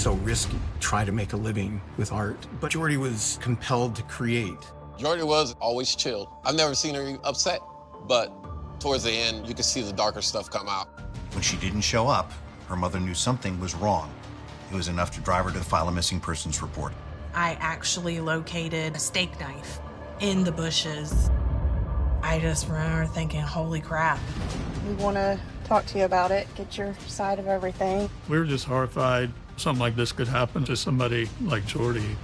so risky to try to make a living with art. But Jordy was compelled to create. Jordy was always chill. I've never seen her upset, but towards the end, you could see the darker stuff come out. When she didn't show up, her mother knew something was wrong. It was enough to drive her to file a missing persons report. I actually located a steak knife in the bushes. I just remember thinking, holy crap. We want to talk to you about it, get your side of everything. We were just horrified something like this could happen to somebody like Jordy.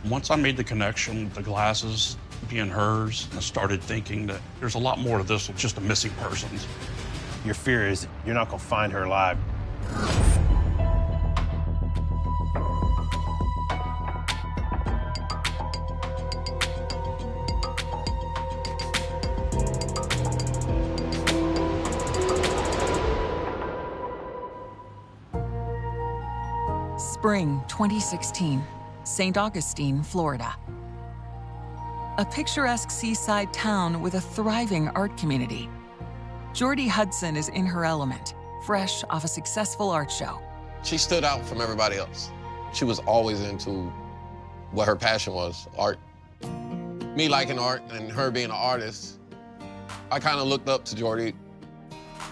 Once I made the connection with the glasses being hers, I started thinking that there's a lot more to this than just a missing person. Your fear is you're not going to find her alive. Spring 2016, St. Augustine, Florida. A picturesque seaside town with a thriving art community. Jordy Hudson is in her element, fresh off a successful art show. She stood out from everybody else. She was always into what her passion was, art. Me liking art and her being an artist, I kind of looked up to Jordy.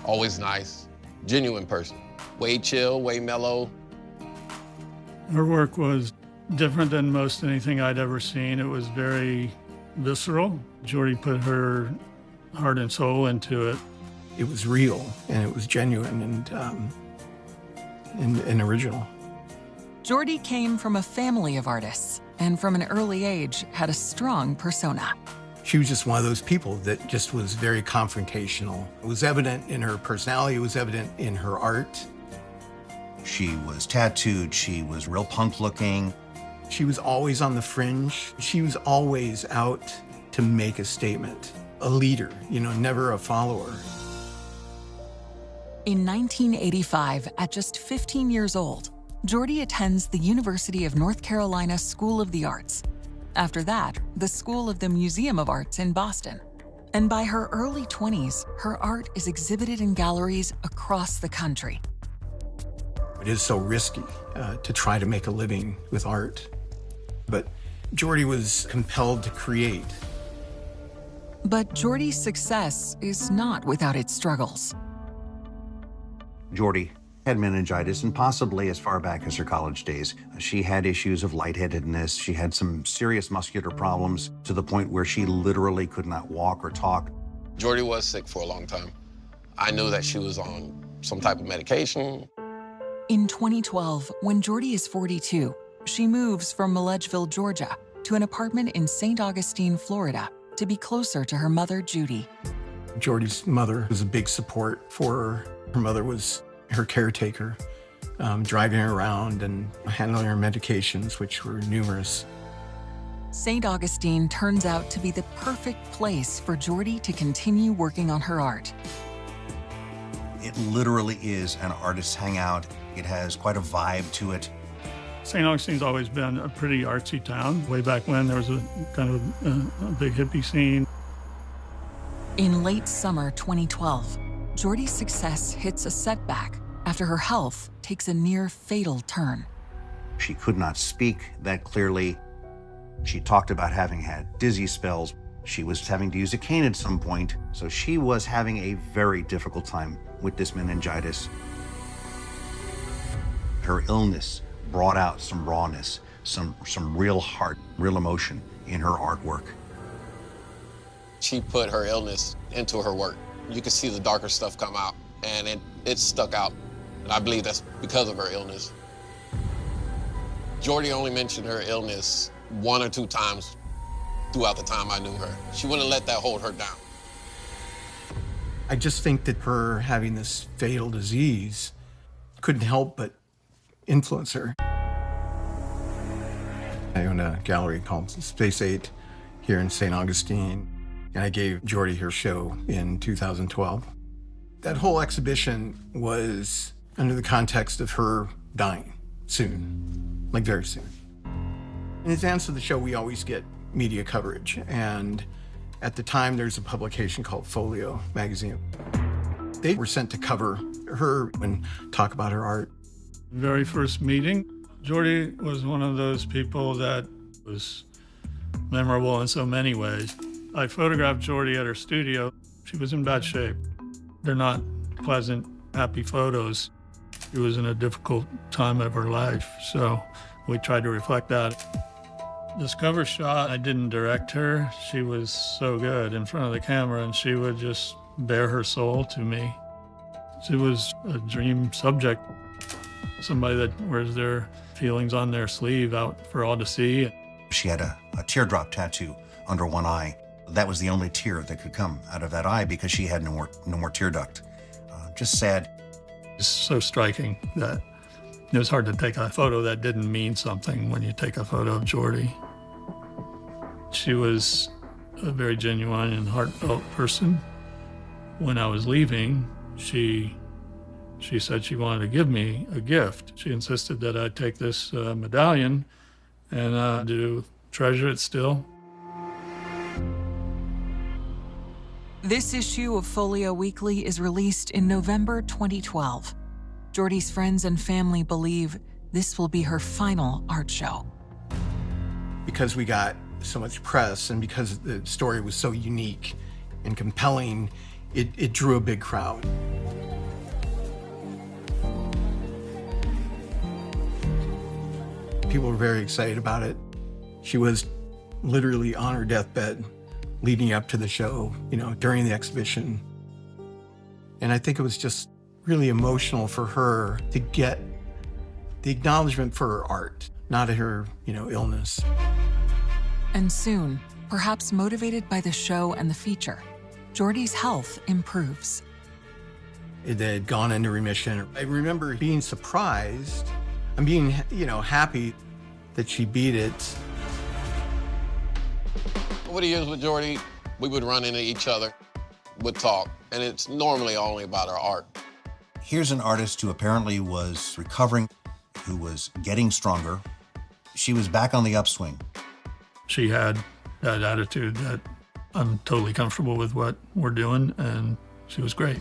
Always nice, genuine person. Way chill, way mellow. Her work was different than most anything I'd ever seen. It was very visceral. Jordy put her heart and soul into it. It was real, and it was genuine and original. Jordy came from a family of artists, and from an early age had a strong persona. She was just one of those people that just was very confrontational. It was evident in her personality, it was evident in her art. She was tattooed, she was real punk looking. She was always on the fringe. She was always out to make a statement. A leader, never a follower. In 1985, at just 15 years old, Jordy attends the University of North Carolina School of the Arts. After that, the School of the Museum of Arts in Boston. And by her early 20s, her art is exhibited in galleries across the country. It is so risky to try to make a living with art. But Jordy was compelled to create. But Jordy's success is not without its struggles. Jordy had meningitis, and possibly as far back as her college days. She had issues of lightheadedness. She had some serious muscular problems to the point where she literally could not walk or talk. Jordy was sick for a long time. I knew that she was on some type of medication. In 2012, when Jordy is 42, she moves from Milledgeville, Georgia, to an apartment in St. Augustine, Florida, to be closer to her mother, Judy. Jordy's mother was a big support for her. Her mother was her caretaker, driving her around and handling her medications, which were numerous. St. Augustine turns out to be the perfect place for Jordy to continue working on her art. It literally is an artist's hangout. It has quite a vibe to it. St. Augustine's always been a pretty artsy town. Way back when, there was a kind of a big hippie scene. In late summer 2012, Jordy's success hits a setback after her health takes a near fatal turn. She could not speak that clearly. She talked about having had dizzy spells. She was having to use a cane at some point, so she was having a very difficult time with this meningitis. Her illness brought out some rawness, some real heart, real emotion in her artwork. She put her illness into her work. You could see the darker stuff come out, and it stuck out. And I believe that's because of her illness. Jordy only mentioned her illness 1 or 2 times throughout the time I knew her. She wouldn't let that hold her down. I just think that her having this fatal disease couldn't help but influence her. I own a gallery called Space 8 here in St. Augustine, and I gave Jordy her show in 2012. That whole exhibition was under the context of her dying soon, like very soon. In advance of the show, we always get media coverage, and at the time, there's a publication called Folio magazine. They were sent to cover her and talk about her art. Very first meeting, Jordy was one of those people that was memorable in so many ways. I photographed Jordy at her studio. She was in bad shape. They're not pleasant, happy photos. She was in a difficult time of her life, so we tried to reflect that. This cover shot, I didn't direct her. She was so good in front of the camera, and she would just bare her soul to me. She was a dream subject, somebody that wears their feelings on their sleeve out for all to see. She had a teardrop tattoo under one eye. That was the only tear that could come out of that eye because she had no more tear duct. Just sad. It's so striking that it was hard to take a photo that didn't mean something when you take a photo of Jordy. She was a very genuine and heartfelt person. When I was leaving, she said she wanted to give me a gift. She insisted that I take this medallion and do treasure it still. This issue of Folio Weekly is released in November 2012. Jordy's friends and family believe this will be her final art show. Because we got so much press and because the story was so unique and compelling, it drew a big crowd. People were very excited about it. She was literally on her deathbed leading up to the show, during the exhibition. And I think it was just really emotional for her to get the acknowledgement for her art, not her, illness. And soon, perhaps motivated by the show and the feature, Jordy's health improves. It had gone into remission. I remember being surprised and being, happy that she beat it. Over the years with Jordy, we would run into each other, would talk, and it's normally only about her art. Here's an artist who apparently was recovering, who was getting stronger. She was back on the upswing. She had that attitude that I'm totally comfortable with what we're doing, and she was great.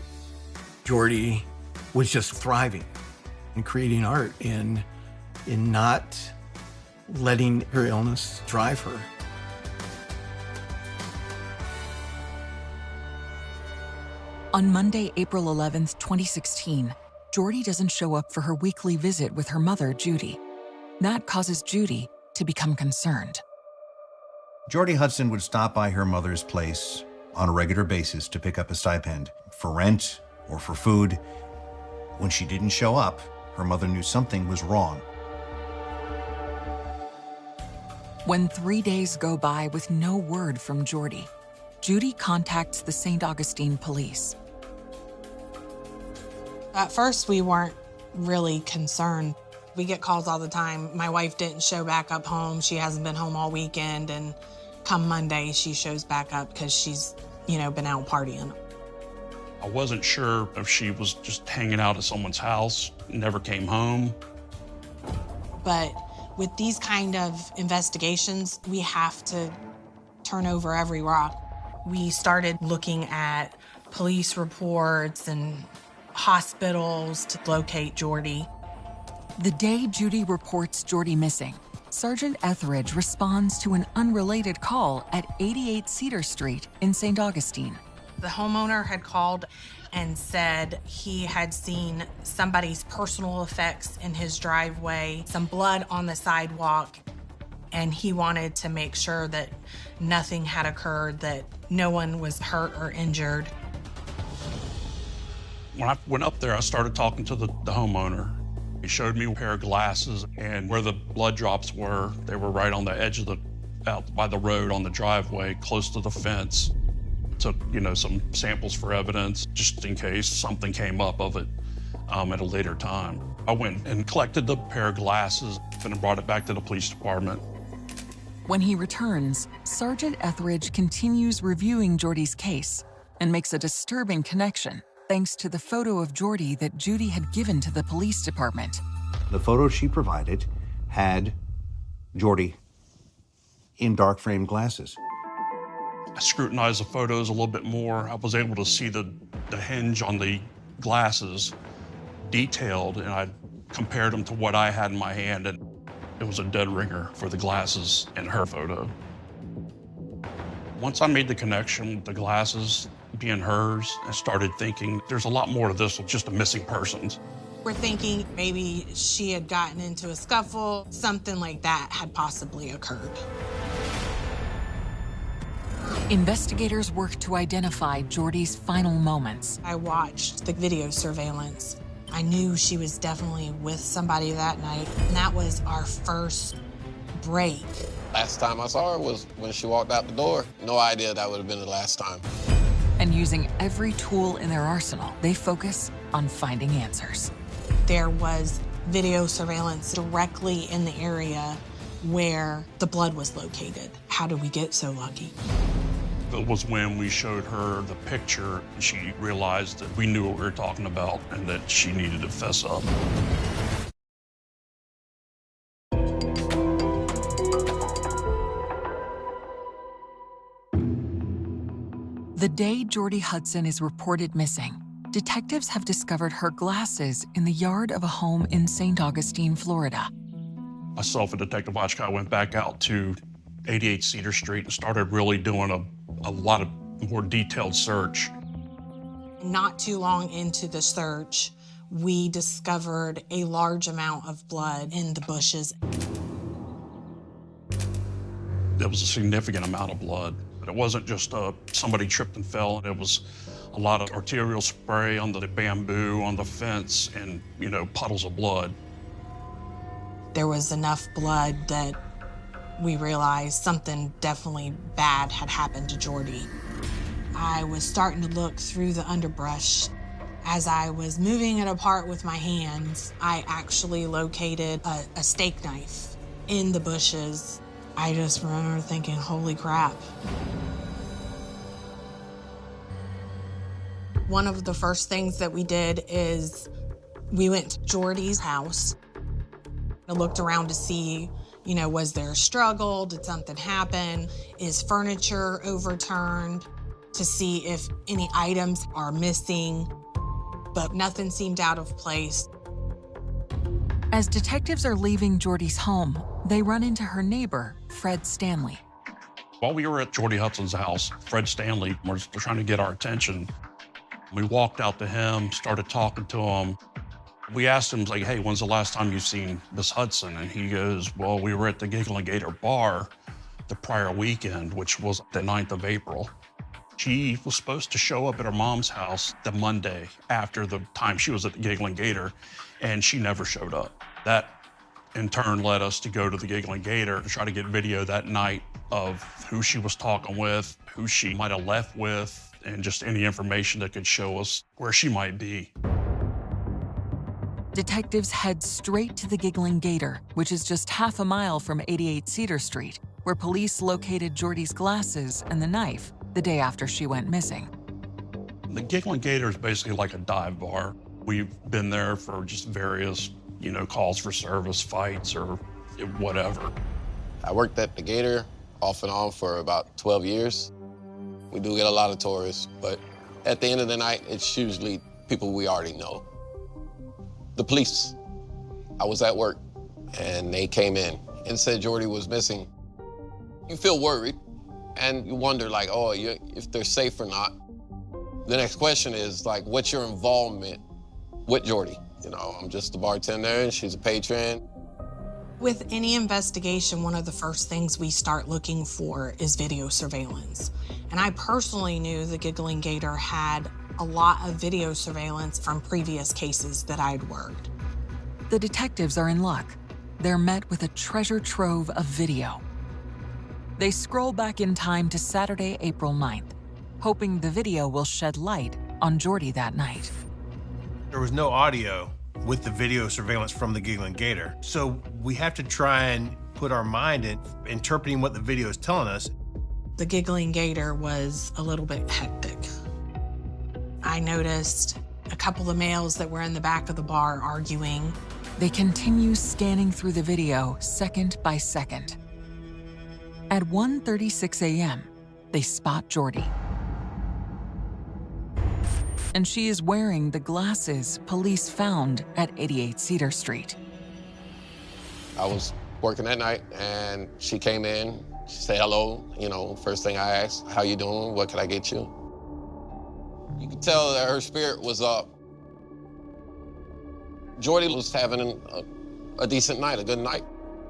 Jordy was just thriving and creating art in not letting her illness drive her. On Monday, April 11th, 2016, Jordy doesn't show up for her weekly visit with her mother, Judy. That causes Judy to become concerned. Jordy Hudson would stop by her mother's place on a regular basis to pick up a stipend for rent or for food. When she didn't show up, her mother knew something was wrong. When 3 days go by with no word from Jordy, Judy contacts the St. Augustine police. At first, we weren't really concerned. We get calls all the time. My wife didn't show back up home. She hasn't been home all weekend, and come Monday, she shows back up because she's, been out partying. I wasn't sure if she was just hanging out at someone's house, never came home. But with these kind of investigations, we have to turn over every rock. We started looking at police reports and hospitals to locate Jordy. The day Judy reports Jordy missing, Sergeant Etheridge responds to an unrelated call at 88 Cedar Street in St. Augustine. The homeowner had called and said he had seen somebody's personal effects in his driveway, some blood on the sidewalk, and he wanted to make sure that nothing had occurred, that no one was hurt or injured. When I went up there, I started talking to the homeowner. He showed me a pair of glasses, and where the blood drops were, they were right on the edge of out by the road on the driveway, close to the fence. Took, some samples for evidence, just in case something came up of it at a later time. I went and collected the pair of glasses and brought it back to the police department. When he returns, Sergeant Etheridge continues reviewing Jordy's case and makes a disturbing connection thanks to the photo of Jordy that Judy had given to the police department. The photo she provided had Jordy in dark frame glasses. I scrutinized the photos a little bit more. I was able to see the hinge on the glasses detailed, and I compared them to what I had in my hand. And It was a dead ringer for the glasses in her photo. Once I made the connection with the glasses being hers, I started thinking there's a lot more to this than just a missing persons. We're thinking maybe she had gotten into a scuffle, something like that had possibly occurred. Investigators worked to identify Jordy's final moments. I watched the video surveillance. I knew she was definitely with somebody that night, and that was our first break. Last time I saw her was when she walked out the door. No idea that would have been the last time. And using every tool in their arsenal, they focus on finding answers. There was video surveillance directly in the area where the blood was located. How did we get so lucky? It was when we showed her the picture, and she realized that we knew what we were talking about and that she needed to fess up. The day Jordy Hudson is reported missing, detectives have discovered her glasses in the yard of a home in St. Augustine, Florida. Myself and Detective Watchcott went back out to 88 Cedar Street and started really doing a lot of more detailed search. Not too long into the search, we discovered a large amount of blood in the bushes. There was a significant amount of blood. But it wasn't just somebody tripped and fell. It was a lot of arterial spray on the bamboo, on the fence, and, puddles of blood. There was enough blood that we realized something definitely bad had happened to Jordy. I was starting to look through the underbrush. As I was moving it apart with my hands, I actually located a steak knife in the bushes. I just remember thinking, holy crap. One of the first things that we did is we went to Jordy's house. I looked around to see, was there a struggle? Did something happen? Is furniture overturned? To see if any items are missing, but nothing seemed out of place. As detectives are leaving Jordy's home, they run into her neighbor, Fred Stanley. While we were at Jordy Hudson's house, Fred Stanley was trying to get our attention. We walked out to him, started talking to him. We asked him, hey, when's the last time you've seen Miss Hudson? And he goes, well, we were at the Giggling Gator bar the prior weekend, which was the 9th of April. She was supposed to show up at her mom's house the Monday after the time she was at the Giggling Gator, and she never showed up. That, in turn, led us to go to the Giggling Gator to try to get video that night of who she was talking with, who she might have left with, and just any information that could show us where she might be. Detectives head straight to the Giggling Gator, which is just half a mile from 88 Cedar Street, where police located Jordy's glasses and the knife the day after she went missing. The Giggling Gator is basically like a dive bar. We've been there for just various, calls for service, fights, or whatever. I worked at the Gator off and on for about 12 years. We do get a lot of tourists, but at the end of the night, it's usually people we already know. The police. I was at work, and they came in and said Jordy was missing. You feel worried, and you wonder, if they're safe or not. The next question is, what's your involvement with Jordy? I'm just a bartender, and she's a patron. With any investigation, one of the first things we start looking for is video surveillance. And I personally knew the Giggling Gator had a lot of video surveillance from previous cases that I'd worked. The detectives are in luck. They're met with a treasure trove of video. They scroll back in time to Saturday, April 9th, hoping the video will shed light on Jordy that night. There was no audio with the video surveillance from the Giggling Gator, so we have to try and put our mind in interpreting what the video is telling us. The Giggling Gator was a little bit hectic. I noticed a couple of males that were in the back of the bar arguing. They continue scanning through the video second by second. At 1:36 a.m., they spot Jordy. And she is wearing the glasses police found at 88 Cedar Street. I was working that night, and she came in, she said hello. You know, first thing I asked, how you doing? What can I get you? You could tell that her spirit was up. Jordy was having a decent night, a good night.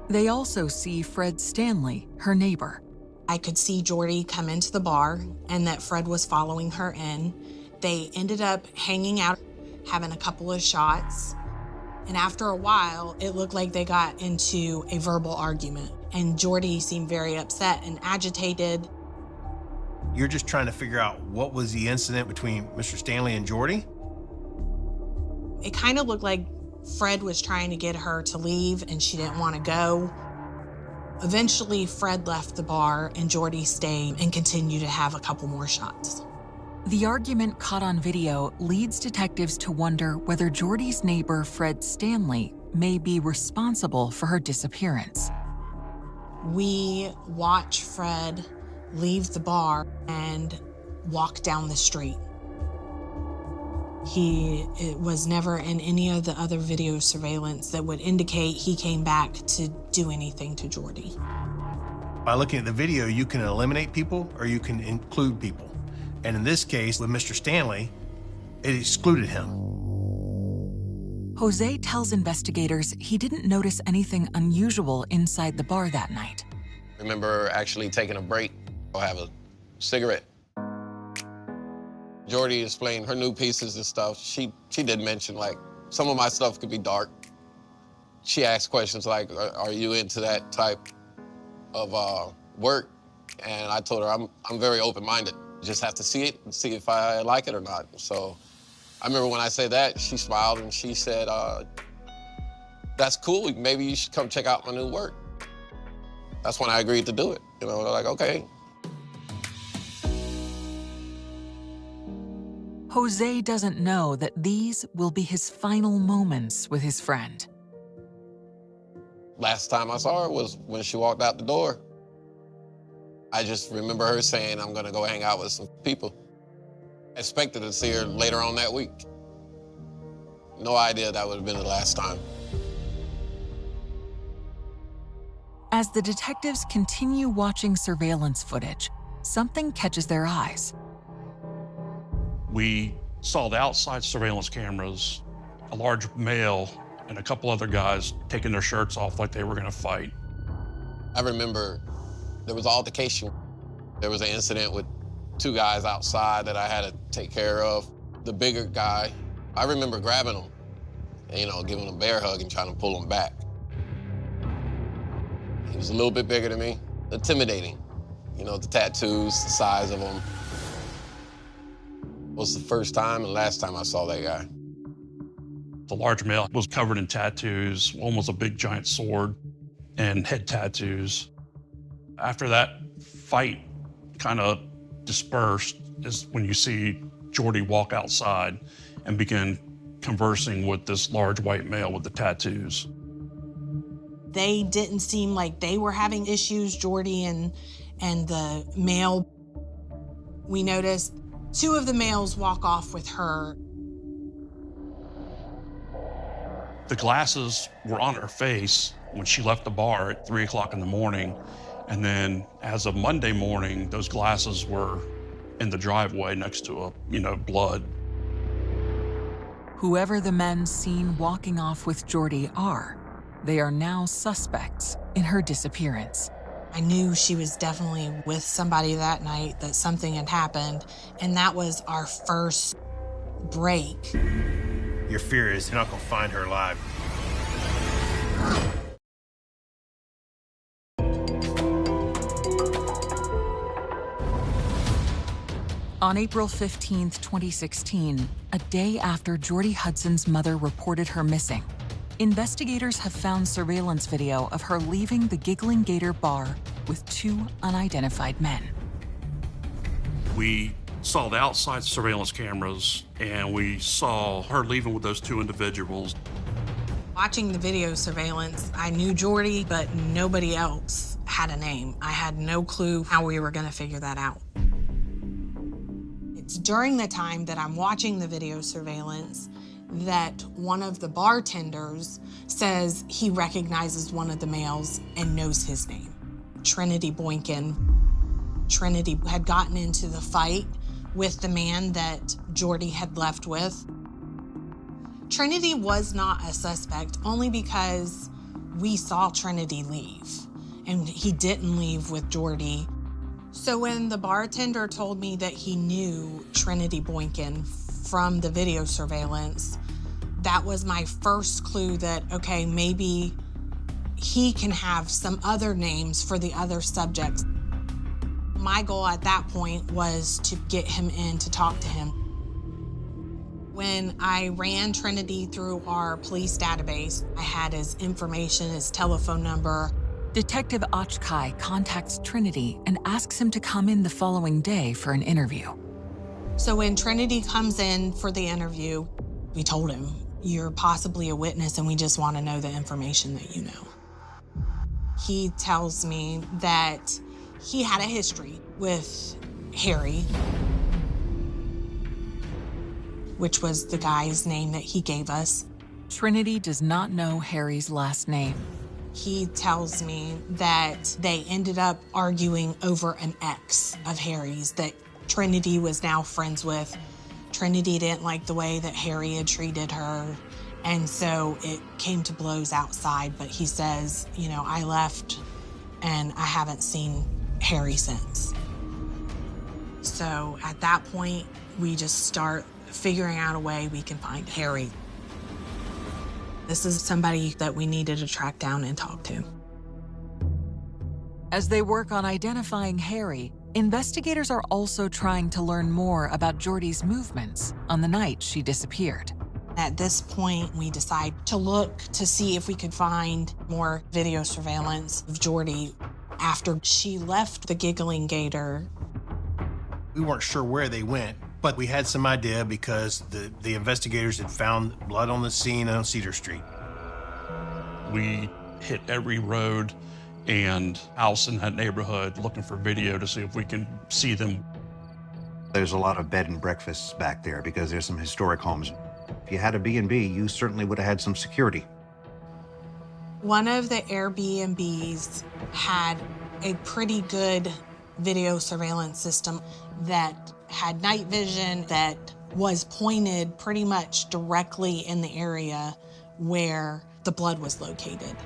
They also see Fred Stanley, her neighbor. I could see Jordy come into the bar and that Fred was following her in. They ended up hanging out, having a couple of shots. And after a while, it looked like they got into a verbal argument. And Jordy seemed very upset and agitated. You're just trying to figure out what was the incident between Mr. Stanley and Jordy? It kind of looked like Fred was trying to get her to leave and she didn't want to go. Eventually, Fred left the bar and Jordy stayed and continued to have a couple more shots. The argument caught on video leads detectives to wonder whether Jordy's neighbor, Fred Stanley, may be responsible for her disappearance. We watch Fred leave the bar and walk down the street. He was never in any of the other video surveillance that would indicate he came back to do anything to Jordy. By looking at the video, you can eliminate people or you can include people. And in this case, with Mr. Stanley, it excluded him. Jose tells investigators he didn't notice anything unusual inside the bar that night. I remember actually taking a break. I'll have a cigarette. Jordy explained her new pieces and stuff. She did mention, like, some of my stuff could be dark. She asked questions like, are you into that type of work? And I told her I'm very open-minded. Just have to see it and see if I like it or not. So I remember when I said that, she smiled and she said, that's cool. Maybe you should come check out my new work. That's when I agreed to do it. You know, like, okay. Jose doesn't know that these will be his final moments with his friend. Last time I saw her was when she walked out the door. I just remember her saying, I'm gonna go hang out with some people. I expected to see her later on that week. No idea that would have been the last time. As the detectives continue watching surveillance footage, something catches their eyes. We saw the outside surveillance cameras, a large male and a couple other guys taking their shirts off like they were gonna fight. I remember there was an altercation. There was an incident with two guys outside that I had to take care of. The bigger guy, I remember grabbing him and, you know, giving him a bear hug and trying to pull him back. He was a little bit bigger than me, intimidating. You know, the tattoos, the size of him. It was the first time and last time I saw that guy. The large male was covered in tattoos, one was a big giant sword and head tattoos. After that fight kind of dispersed is when you see Jordy walk outside and begin conversing with this large white male with the tattoos. They didn't seem like they were having issues, Jordy and the male. We noticed two of the males walk off with her. The glasses were on her face when she left the bar at 3 o'clock in the morning. And then as of Monday morning, those glasses were in the driveway next to blood. Whoever the men seen walking off with Jordy are, they are now suspects in her disappearance. I knew she was definitely with somebody that night, that something had happened, and that was our first break. Your fear is you're not gonna find her alive. On April 15th, 2016, a day after Jordy Hudson's mother reported her missing, investigators have found surveillance video of her leaving the Giggling Gator bar with two unidentified men. We saw the outside surveillance cameras and we saw her leaving with those two individuals. Watching the video surveillance, I knew Jordy, but nobody else had a name. I had no clue how we were gonna figure that out. It's during the time that I'm watching the video surveillance that one of the bartenders says he recognizes one of the males and knows his name, Trinity Boykin. Trinity had gotten into the fight with the man that Jordy had left with. Trinity was not a suspect only because we saw Trinity leave, and he didn't leave with Jordy. So when the bartender told me that he knew Trinity Boykin from the video surveillance, that was my first clue that, okay, maybe he can have some other names for the other subjects. My goal at that point was to get him in to talk to him. When I ran Trinity through our police database, I had his information, his telephone number. Detective Ochkai contacts Trinity and asks him to come in the following day for an interview. So when Trinity comes in for the interview, we told him, you're possibly a witness and we just want to know the information that you know. He tells me that he had a history with Harry, which was the guy's name that he gave us. Trinity does not know Harry's last name. He tells me that they ended up arguing over an ex of Harry's that Trinity was now friends with. Trinity didn't like the way that Harry had treated her, and so it came to blows outside. But he says, you know, I left and I haven't seen Harry since. So at that point, we just start figuring out a way we can find Harry. This is somebody that we needed to track down and talk to. As they work on identifying Harry, investigators are also trying to learn more about Jordy's movements on the night she disappeared. At this point, we decide to look to see if we could find more video surveillance of Jordy after she left the Giggling Gator. We weren't sure where they went, but we had some idea because the investigators had found blood on the scene on Cedar Street. We hit every road and house in that neighborhood looking for video to see if we can see them. There's a lot of bed and breakfasts back there because there's some historic homes. If you had a B&B, you certainly would have had some security. One of the Airbnbs had a pretty good video surveillance system that had night vision that was pointed pretty much directly in the area where the blood was located.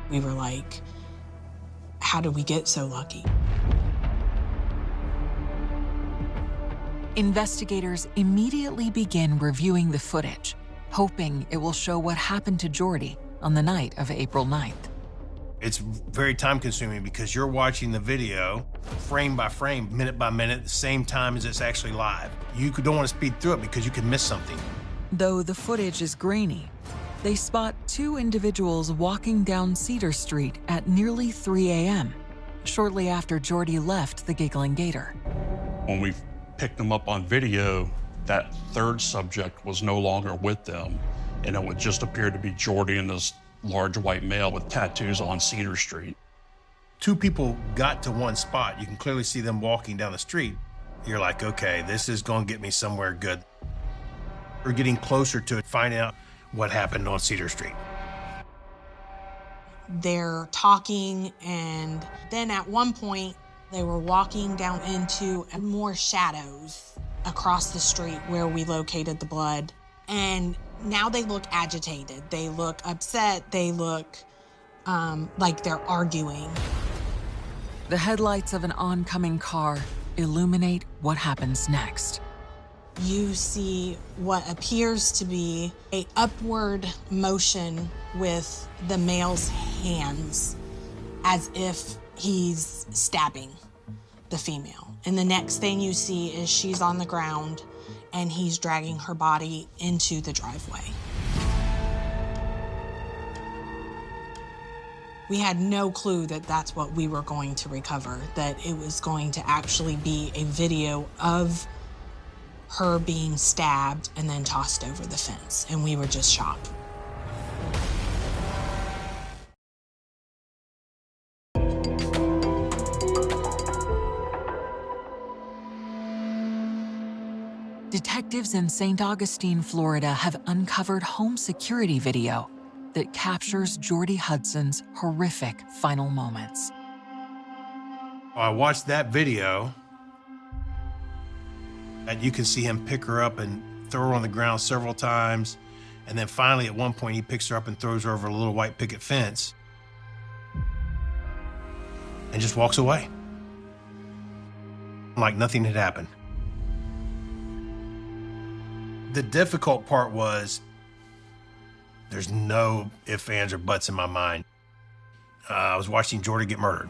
We were like, how did we get so lucky? Investigators immediately begin reviewing the footage, hoping it will show what happened to Jordy on the night of April 9th. It's very time-consuming because you're watching the video frame by frame, minute by minute, the same time as it's actually live. You don't want to speed through it because you could miss something. Though the footage is grainy, they spot two individuals walking down Cedar Street at nearly 3 a.m., shortly after Jordy left the Giggling Gator. When we picked them up on video, that third subject was no longer with them, and it would just appear to be Jordy and this large white male with tattoos on Cedar Street. Two people got to one spot. You can clearly see them walking down the street. You're like, okay, this is going to get me somewhere good. We're getting closer to finding out what happened on Cedar Street. They're talking, and then at one point, they were walking down into more shadows across the street where we located the blood. And now they look agitated. They look upset. They look like they're arguing. The headlights of an oncoming car illuminate what happens next. You see what appears to be an upward motion with the male's hands as if he's stabbing the female. And the next thing you see is she's on the ground and he's dragging her body into the driveway. We had no clue that that's what we were going to recover, that it was going to actually be a video of her being stabbed and then tossed over the fence, and we were just shocked. Detectives in St. Augustine, Florida have uncovered home security video that captures Jordy Hudson's horrific final moments. I watched that video, and you can see him pick her up and throw her on the ground several times. And then finally, at one point, he picks her up and throws her over a little white picket fence and just walks away. Like nothing had happened. The difficult part was there's no ifs, ands, or buts in my mind. I was watching Jordy get murdered.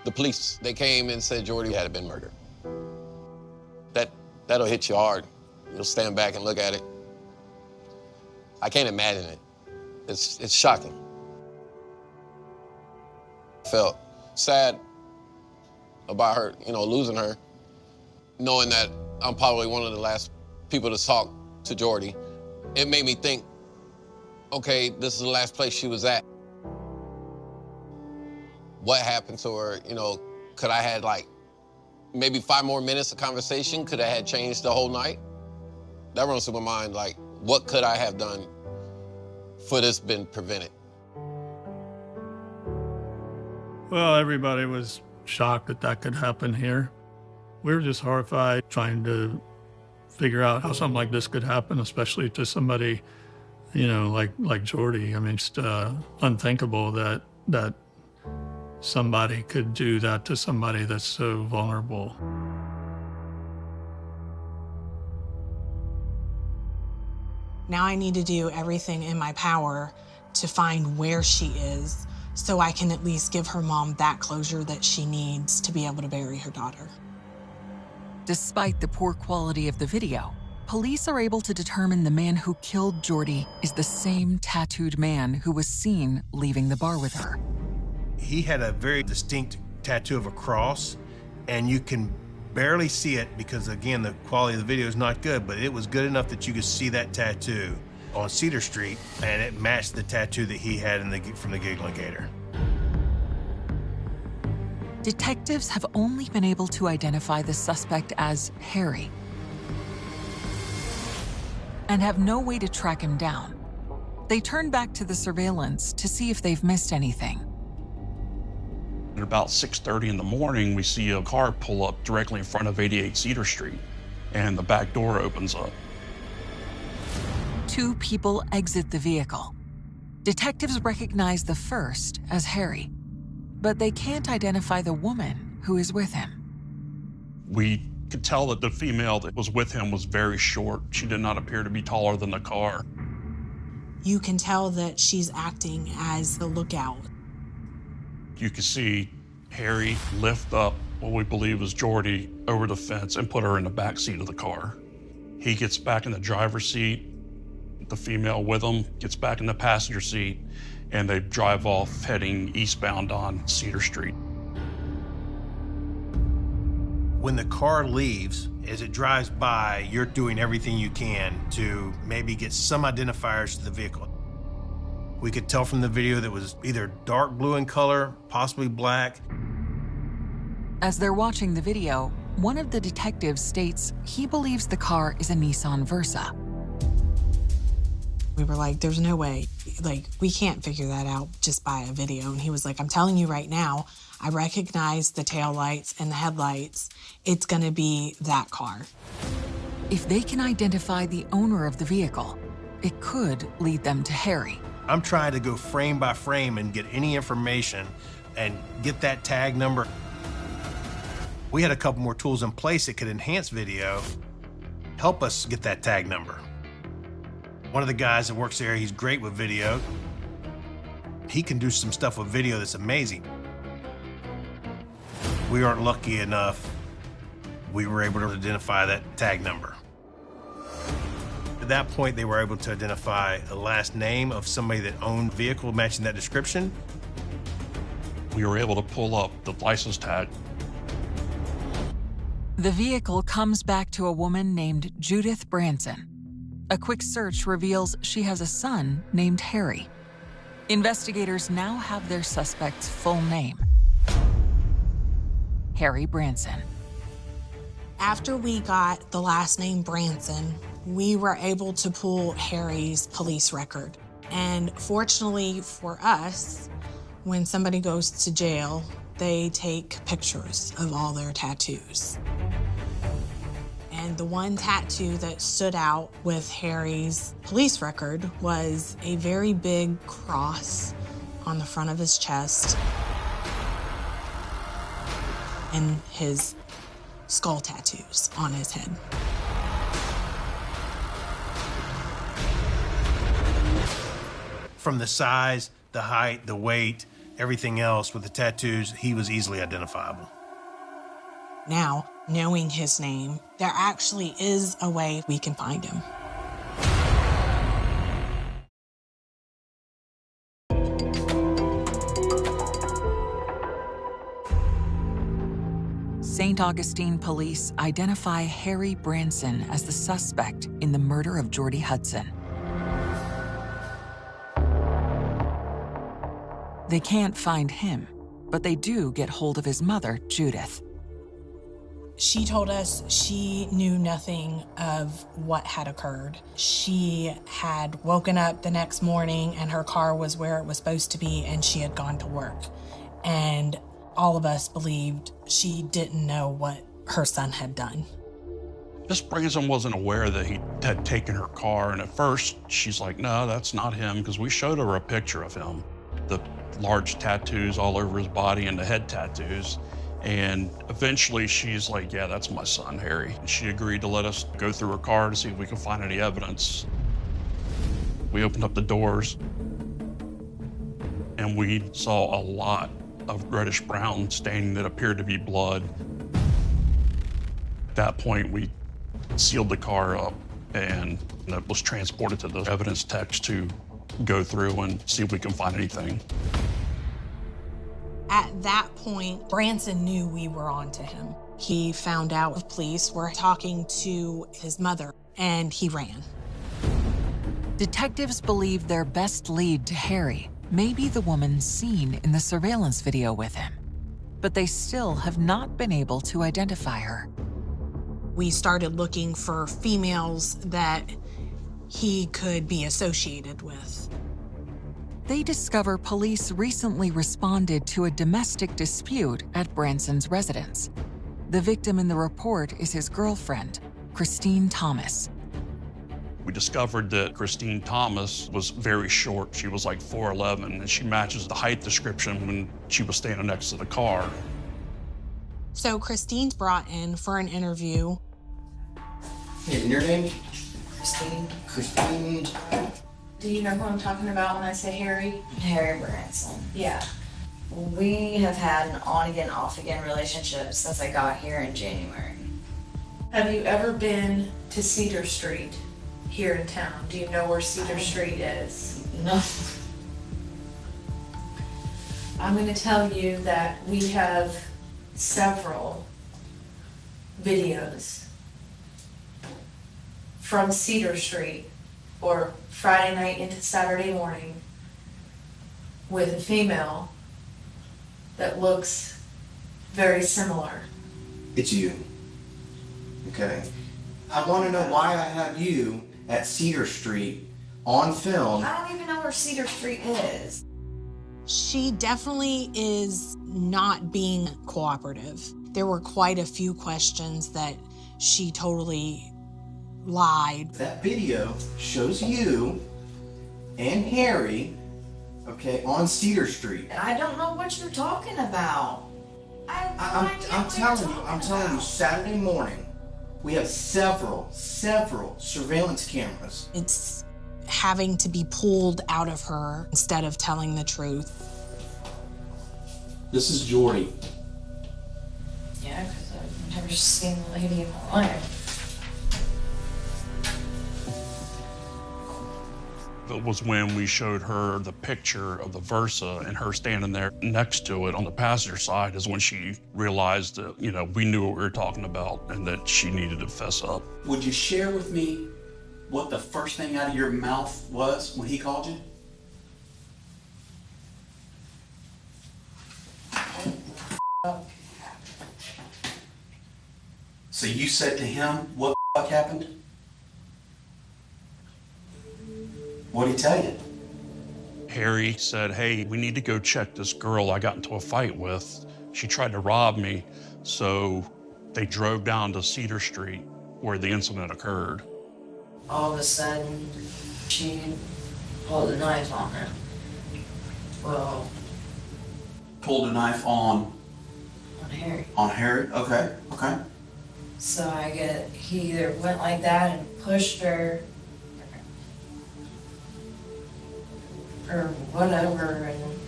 The police, they came and said Jordy had been murdered. That'll hit you hard. You'll stand back and look at it. I can't imagine it. It's shocking. I felt sad about her, losing her, knowing that I'm probably one of the last people to talk to Jordy. It made me think, okay, this is the last place she was at. What happened to her? Could I had maybe 5 more minutes of conversation? Could I had changed the whole night? That runs through my mind, what could I have done for this been prevented? Well, everybody was shocked that could happen here. We were just horrified trying to figure out how something like this could happen, especially to somebody, like Jordy. I mean, it's unthinkable that somebody could do that to somebody that's so vulnerable. Now I need to do everything in my power to find where she is so I can at least give her mom that closure that she needs to be able to bury her daughter. Despite the poor quality of the video, police are able to determine the man who killed Jordy is the same tattooed man who was seen leaving the bar with her. He had a very distinct tattoo of a cross, and you can barely see it because, again, the quality of the video is not good, but it was good enough that you could see that tattoo on Cedar Street, and it matched the tattoo that he had from the Giggling Gator. Detectives have only been able to identify the suspect as Harry and have no way to track him down. They turn back to the surveillance to see if they've missed anything. At about 6:30 in the morning, we see a car pull up directly in front of 88 Cedar Street, and the back door opens up. 2 people exit the vehicle. Detectives recognize the first as Harry, but they can't identify the woman who is with him. We could tell that the female that was with him was very short. She did not appear to be taller than the car. You can tell that she's acting as the lookout. You could see Harry lift up what we believe was Jordy over the fence and put her in the back seat of the car. He gets back in the driver's seat. The female with him gets back in the passenger seat, and they drive off heading eastbound on Cedar Street. When the car leaves, as it drives by, you're doing everything you can to maybe get some identifiers to the vehicle. We could tell from the video that it was either dark blue in color, possibly black. As they're watching the video, one of the detectives states he believes the car is a Nissan Versa. We were like, there's no way. We can't figure that out just by a video. And he was like, I'm telling you right now, I recognize the taillights and the headlights. It's gonna be that car. If they can identify the owner of the vehicle, it could lead them to Harry. I'm trying to go frame by frame and get any information and get that tag number. We had a couple more tools in place that could enhance video, help us get that tag number. One of the guys that works there, he's great with video. He can do some stuff with video that's amazing. We aren't lucky enough. We were able to identify that tag number. At that point, they were able to identify the last name of somebody that owned a vehicle matching that description. We were able to pull up the license tag. The vehicle comes back to a woman named Judith Branson. A quick search reveals she has a son named Harry. Investigators now have their suspect's full name: Harry Branson. After we got the last name Branson, we were able to pull Harry's police record. And fortunately for us, when somebody goes to jail, they take pictures of all their tattoos. And the one tattoo that stood out with Harry's police record was a very big cross on the front of his chest and his skull tattoos on his head. From the size, the height, the weight, everything else with the tattoos, he was easily identifiable. Now, knowing his name, there actually is a way we can find him. St. Augustine police identify Harry Branson as the suspect in the murder of Jordy Hudson. They can't find him, but they do get hold of his mother, Judith. She told us she knew nothing of what had occurred. She had woken up the next morning and her car was where it was supposed to be and she had gone to work. And all of us believed she didn't know what her son had done. Miss Branson wasn't aware that he had taken her car, and at first she's like, no, that's not him, because we showed her a picture of him. The large tattoos all over his body and the head tattoos. And eventually she's like, yeah, that's my son, Harry. And she agreed to let us go through her car to see if we could find any evidence. We opened up the doors and we saw a lot of reddish brown staining that appeared to be blood. At that point, we sealed the car up and it was transported to the evidence techs to go through and see if we can find anything. At that point, Branson knew we were onto him. He found out the police were talking to his mother, and he ran. Detectives believe their best lead to Harry may be the woman seen in the surveillance video with him, but they still have not been able to identify her. We started looking for females that he could be associated with. They discover police recently responded to a domestic dispute at Branson's residence. The victim in the report is his girlfriend, Christine Thomas. We discovered that Christine Thomas was very short. She was like 4'11", and she matches the height description when she was standing next to the car. So Christine's brought in for an interview. And your name? Christine. Christine. Do you know who I'm talking about when I say Harry? Harry Branson. Yeah. We have had an on-again, off-again relationship since I got here in January. Have you ever been to Cedar Street here in town? Do you know where Cedar Street is? No. I'm going to tell you that we have several videos from Cedar Street, or Friday night into Saturday morning, with a female that looks very similar. It's you. Okay. I want to know why I have you at Cedar Street on film. I don't even know where Cedar Street is. She definitely is not being cooperative. There were quite a few questions that she totally lied. That video shows you and Harry, okay, on Cedar Street. I don't know what you're talking about. I'm telling you, Saturday morning, we have several surveillance cameras. It's having to be pulled out of her instead of telling the truth. This is Jordy. Yeah, because I've never seen the lady in my life. It was when we showed her the picture of the Versa and her standing there next to it on the passenger side is when she realized that, you know, we knew what we were talking about and that she needed to fess up. Would you share with me what the first thing out of your mouth was when he called you? So you said to him, what the fuck happened? What'd he tell you? Harry said, hey, we need to go check this girl I got into a fight with. She tried to rob me. So they drove down to Cedar Street where the incident occurred. All of a sudden, she pulled a knife on her. Well, Pulled a knife on Harry. Harry? Okay, okay. So he either went like that and pushed her or whatever, and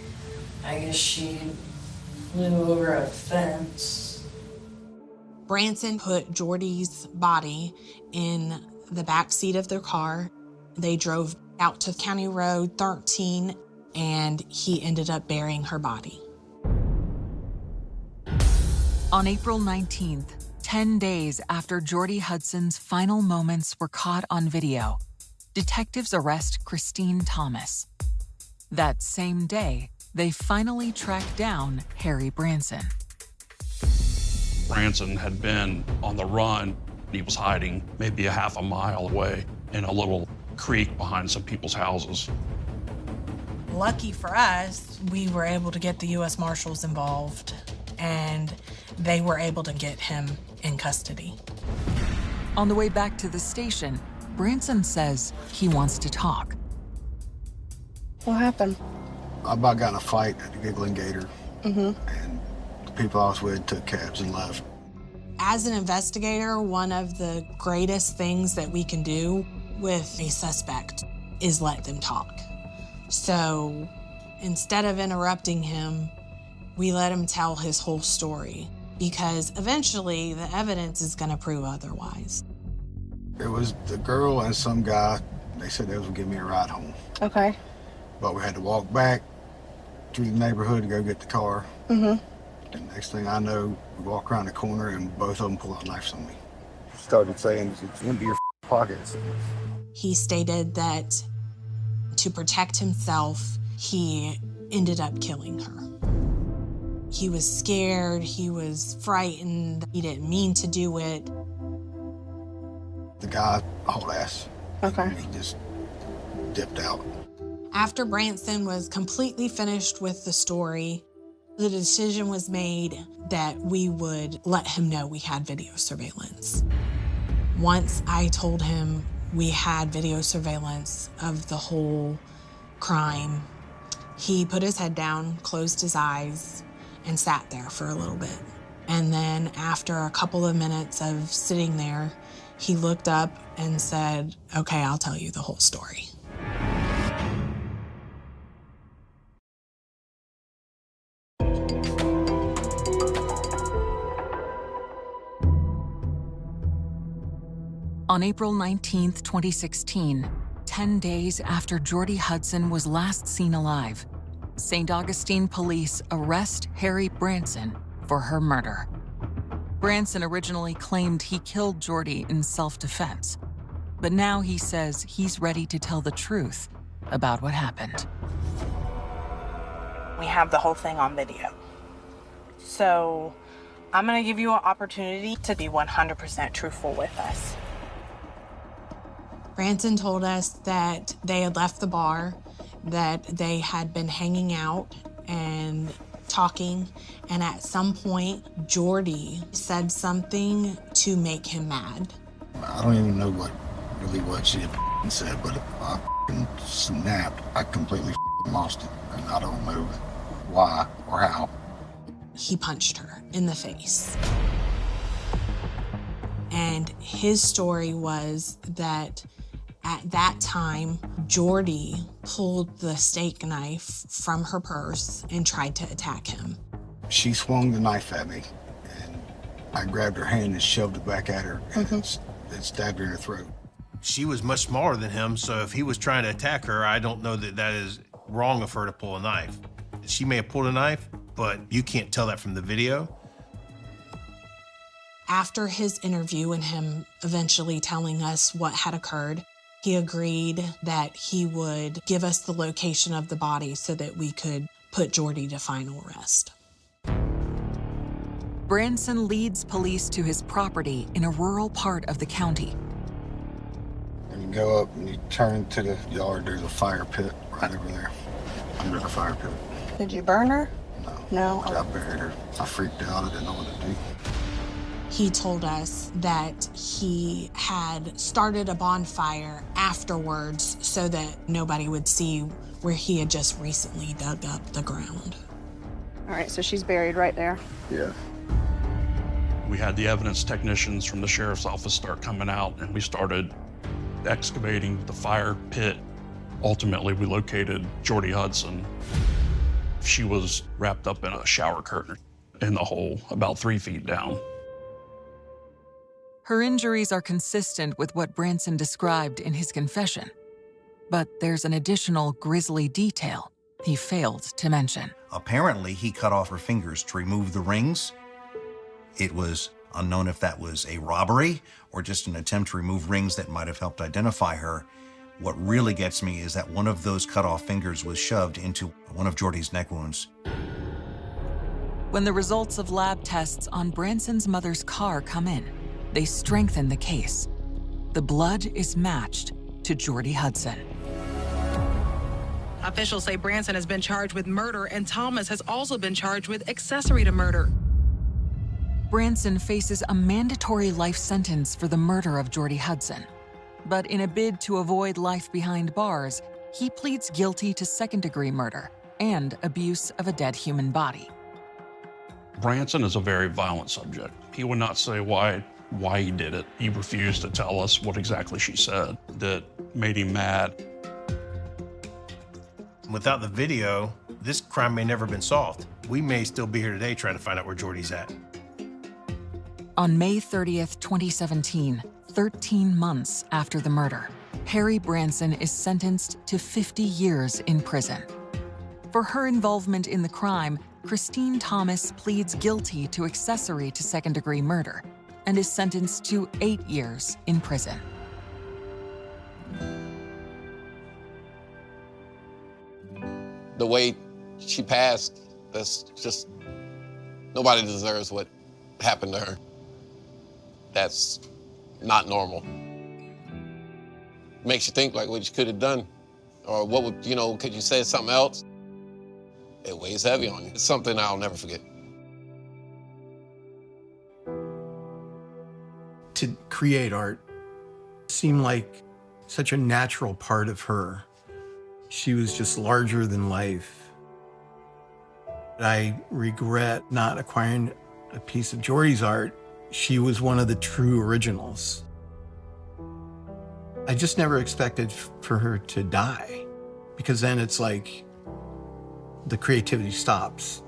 I guess she flew over a fence. Branson put Jordy's body in the back seat of their car. They drove out to County Road 13, and he ended up burying her body. On April 19th, 10 days after Jordy Hudson's final moments were caught on video, detectives arrest Christine Thomas. That same day, they finally tracked down Harry Branson. Branson had been on the run. He was hiding maybe a half a mile away in a little creek behind some people's houses. Lucky for us, we were able to get the U.S. Marshals involved, and they were able to get him in custody. On the way back to the station, Branson says he wants to talk. What happened? I about got in a fight at the Giggling Gator, and the people I was with took cabs and left. As an investigator, one of the greatest things that we can do with a suspect is let them talk. So instead of interrupting him, we let him tell his whole story, because eventually the evidence is going to prove otherwise. It was the girl and some guy. They said they was gonna give me a ride home. Okay. But we had to walk back through the neighborhood to go get the car. And next thing I know, we walk around the corner and both of them pull out knives on me. Started saying, "It's empty your pockets." He stated that to protect himself, he ended up killing her. He was scared, he was frightened, he didn't mean to do it. The guy hauled ass. Okay. He just dipped out. After Branson was completely finished with the story, the decision was made that we would let him know we had video surveillance. Once I told him we had video surveillance of the whole crime, he put his head down, closed his eyes, and sat there for a little bit. And then after a couple of minutes of sitting there, he looked up and said, "Okay, I'll tell you the whole story." On April 19th, 2016, 10 days after Jordy Hudson was last seen alive, St. Augustine police arrest Harry Branson for her murder. Branson originally claimed he killed Jordy in self-defense, but now he says he's ready to tell the truth about what happened. We have the whole thing on video. So I'm gonna give you an opportunity to be 100% truthful with us. Branson told us that they had left the bar, that they had been hanging out and talking, and at some point, Jordy said something to make him mad. I don't even know what she had said, but I snapped. I completely lost it, and I don't know why or how. He punched her in the face. And his story was that at that time, Jordy pulled the steak knife from her purse and tried to attack him. She swung the knife at me, and I grabbed her hand and shoved it back at her, and it stabbed her in her throat. She was much smaller than him, so if he was trying to attack her, I don't know that that is wrong of her to pull a knife. She may have pulled a knife, but you can't tell that from the video. After his interview and him eventually telling us what had occurred, he agreed that he would give us the location of the body so that we could put Jordy to final rest. Branson leads police to his property in a rural part of the county. When you go up and you turn to the yard, there's a fire pit right over there, under the fire pit. Did you burn her? No. No? I buried her. I freaked out. I didn't know what to do. He told us that he had started a bonfire afterwards so that nobody would see where he had just recently dug up the ground. All right, so she's buried right there. Yeah. We had the evidence technicians from the sheriff's office start coming out, and we started excavating the fire pit. Ultimately, we located Jordy Hudson. She was wrapped up in a shower curtain in the hole, about 3 feet down. Her injuries are consistent with what Branson described in his confession. But there's an additional grisly detail he failed to mention. Apparently, he cut off her fingers to remove the rings. It was unknown if that was a robbery or just an attempt to remove rings that might have helped identify her. What really gets me is that one of those cut off fingers was shoved into one of Jordy's neck wounds. When the results of lab tests on Branson's mother's car come in, they strengthen the case. The blood is matched to Jordy Hudson. Officials say Branson has been charged with murder and Thomas has also been charged with accessory to murder. Branson faces a mandatory life sentence for the murder of Jordy Hudson. But in a bid to avoid life behind bars, he pleads guilty to second-degree murder and abuse of a dead human body. Branson is a very violent subject. He would not say why he did it. He refused to tell us what exactly she said that made him mad. Without the video, this crime may never have been solved. We may still be here today trying to find out where Jordy's at. On May 30th, 2017, 13 months after the murder, Harry Branson is sentenced to 50 years in prison. For her involvement in the crime, Christine Thomas pleads guilty to accessory to second-degree murder and is sentenced to 8 years in prison. The way she passed, that's just, nobody deserves what happened to her. That's not normal. Makes you think like what you could have done, or what would, could you say something else? It weighs heavy on you. It's something I'll never forget. To create art seemed like such a natural part of her. She was just larger than life. I regret not acquiring a piece of Jordy's art. She was one of the true originals. I just never expected for her to die, because then it's like the creativity stops,